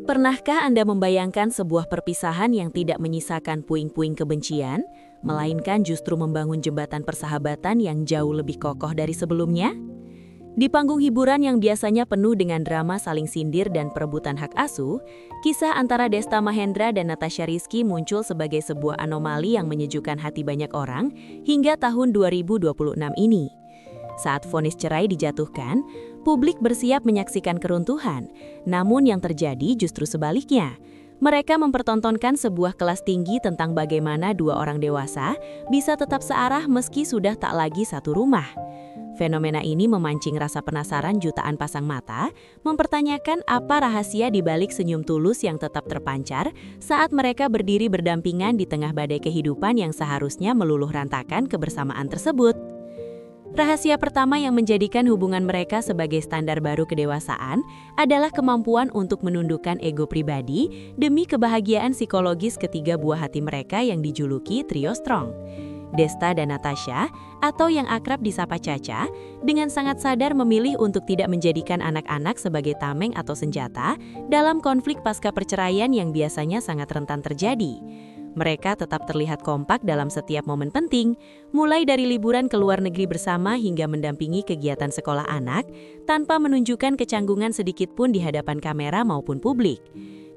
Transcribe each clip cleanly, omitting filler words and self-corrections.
Pernahkah Anda membayangkan sebuah perpisahan yang tidak menyisakan puing-puing kebencian, melainkan justru membangun jembatan persahabatan yang jauh lebih kokoh dari sebelumnya? Di panggung hiburan yang biasanya penuh dengan drama saling sindir dan perebutan hak asuh, kisah antara Desta Mahendra dan Natasha Rizky muncul sebagai sebuah anomali yang menyejukkan hati banyak orang hingga tahun 2026 ini. Saat vonis cerai dijatuhkan, publik bersiap menyaksikan keruntuhan, namun yang terjadi justru sebaliknya. Mereka mempertontonkan sebuah kelas tinggi tentang bagaimana dua orang dewasa bisa tetap searah meski sudah tak lagi satu rumah. Fenomena ini memancing rasa penasaran jutaan pasang mata, mempertanyakan apa rahasia di balik senyum tulus yang tetap terpancar saat mereka berdiri berdampingan di tengah badai kehidupan yang seharusnya meluluh rantakan kebersamaan tersebut. Rahasia pertama yang menjadikan hubungan mereka sebagai standar baru kedewasaan adalah kemampuan untuk menundukkan ego pribadi demi kebahagiaan psikologis ketiga buah hati mereka yang dijuluki Trio Strong. Desta dan Natasha, atau yang akrab disapa Caca, dengan sangat sadar memilih untuk tidak menjadikan anak-anak sebagai tameng atau senjata dalam konflik pasca perceraian yang biasanya sangat rentan terjadi. Mereka tetap terlihat kompak dalam setiap momen penting, mulai dari liburan ke luar negeri bersama hingga mendampingi kegiatan sekolah anak, tanpa menunjukkan kecanggungan sedikit pun di hadapan kamera maupun publik.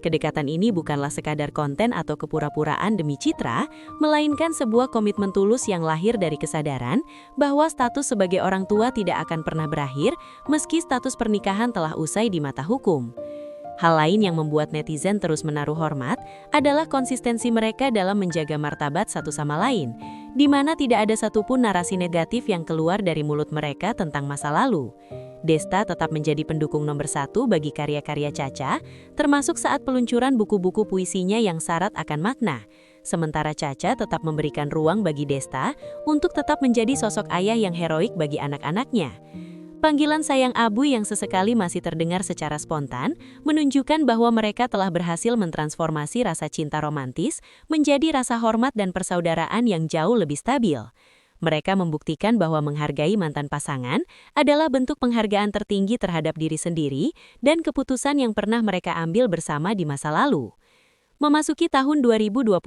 Kedekatan ini bukanlah sekadar konten atau kepura-puraan demi citra, melainkan sebuah komitmen tulus yang lahir dari kesadaran bahwa status sebagai orang tua tidak akan pernah berakhir meski status pernikahan telah usai di mata hukum. Hal lain yang membuat netizen terus menaruh hormat adalah konsistensi mereka dalam menjaga martabat satu sama lain, di mana tidak ada satupun narasi negatif yang keluar dari mulut mereka tentang masa lalu. Desta tetap menjadi pendukung nomor satu bagi karya-karya Caca, termasuk saat peluncuran buku-buku puisinya yang syarat akan makna. Sementara Caca tetap memberikan ruang bagi Desta untuk tetap menjadi sosok ayah yang heroik bagi anak-anaknya. Panggilan sayang Abu yang sesekali masih terdengar secara spontan menunjukkan bahwa mereka telah berhasil mentransformasi rasa cinta romantis menjadi rasa hormat dan persaudaraan yang jauh lebih stabil. Mereka membuktikan bahwa menghargai mantan pasangan adalah bentuk penghargaan tertinggi terhadap diri sendiri dan keputusan yang pernah mereka ambil bersama di masa lalu. Memasuki tahun 2026,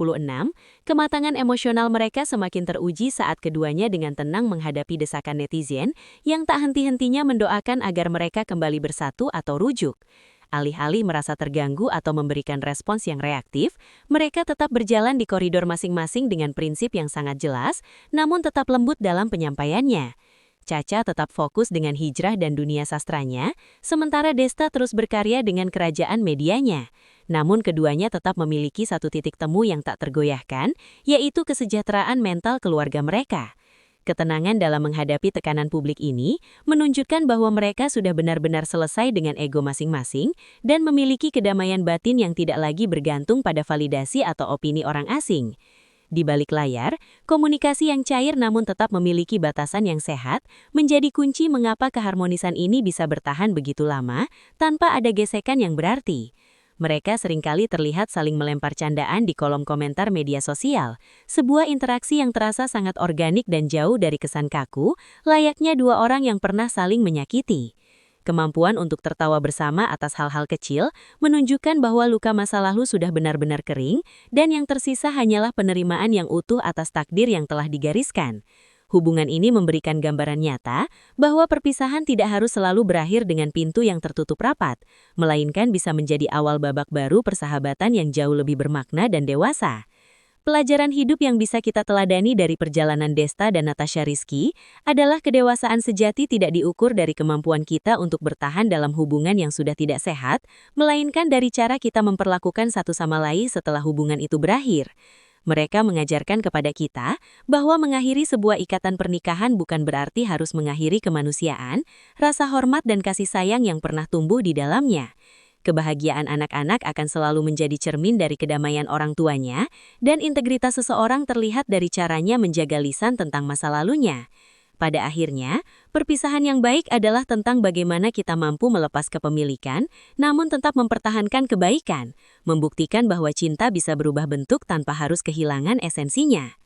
kematangan emosional mereka semakin teruji saat keduanya dengan tenang menghadapi desakan netizen yang tak henti-hentinya mendoakan agar mereka kembali bersatu atau rujuk. Alih-alih merasa terganggu atau memberikan respons yang reaktif, mereka tetap berjalan di koridor masing-masing dengan prinsip yang sangat jelas, namun tetap lembut dalam penyampaiannya. Caca tetap fokus dengan hijrah dan dunia sastranya, sementara Desta terus berkarya dengan kerajaan medianya. Namun keduanya tetap memiliki satu titik temu yang tak tergoyahkan, yaitu kesejahteraan mental keluarga mereka. Ketenangan dalam menghadapi tekanan publik ini menunjukkan bahwa mereka sudah benar-benar selesai dengan ego masing-masing dan memiliki kedamaian batin yang tidak lagi bergantung pada validasi atau opini orang asing. Di balik layar, komunikasi yang cair namun tetap memiliki batasan yang sehat menjadi kunci mengapa keharmonisan ini bisa bertahan begitu lama tanpa ada gesekan yang berarti. Mereka seringkali terlihat saling melempar candaan di kolom komentar media sosial, sebuah interaksi yang terasa sangat organik dan jauh dari kesan kaku, layaknya dua orang yang pernah saling menyakiti. Kemampuan untuk tertawa bersama atas hal-hal kecil menunjukkan bahwa luka masa lalu sudah benar-benar kering, dan yang tersisa hanyalah penerimaan yang utuh atas takdir yang telah digariskan. Hubungan ini memberikan gambaran nyata bahwa perpisahan tidak harus selalu berakhir dengan pintu yang tertutup rapat, melainkan bisa menjadi awal babak baru persahabatan yang jauh lebih bermakna dan dewasa. Pelajaran hidup yang bisa kita teladani dari perjalanan Desta dan Natasha Rizky adalah kedewasaan sejati tidak diukur dari kemampuan kita untuk bertahan dalam hubungan yang sudah tidak sehat, melainkan dari cara kita memperlakukan satu sama lain setelah hubungan itu berakhir. Mereka mengajarkan kepada kita bahwa mengakhiri sebuah ikatan pernikahan bukan berarti harus mengakhiri kemanusiaan, rasa hormat dan kasih sayang yang pernah tumbuh di dalamnya. Kebahagiaan anak-anak akan selalu menjadi cermin dari kedamaian orang tuanya, dan integritas seseorang terlihat dari caranya menjaga lisan tentang masa lalunya. Pada akhirnya, perpisahan yang baik adalah tentang bagaimana kita mampu melepas kepemilikan, namun tetap mempertahankan kebaikan, membuktikan bahwa cinta bisa berubah bentuk tanpa harus kehilangan esensinya.